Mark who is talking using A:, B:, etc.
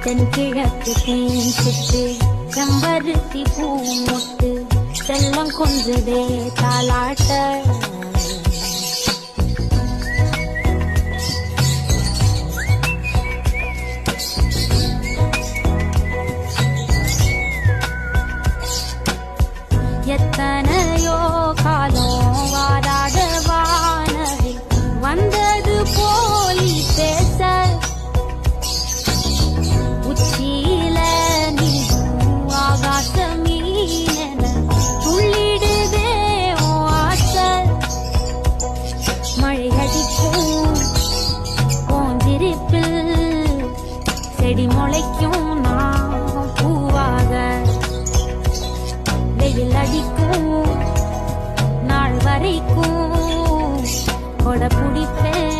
A: தென்கிழக்கு தேன் சிட்டு செம்பருத்தி பூ மொட்டு செல்லம் கொஞ்சதே தாலாட்ட எத்தனையோ காலம் வாராத வானவில் வந்தது போலி பேச உச்சியில நீ ஆகாச மீன துள்ளிடுதே ஆசை மழை அடிக்கும் போந்திருப்பில் செடி முளைக்கும் நான் பூவாக வெயில் அடிக்கும் நாள் வரைக்கும் கொடை பிடிப்பேன்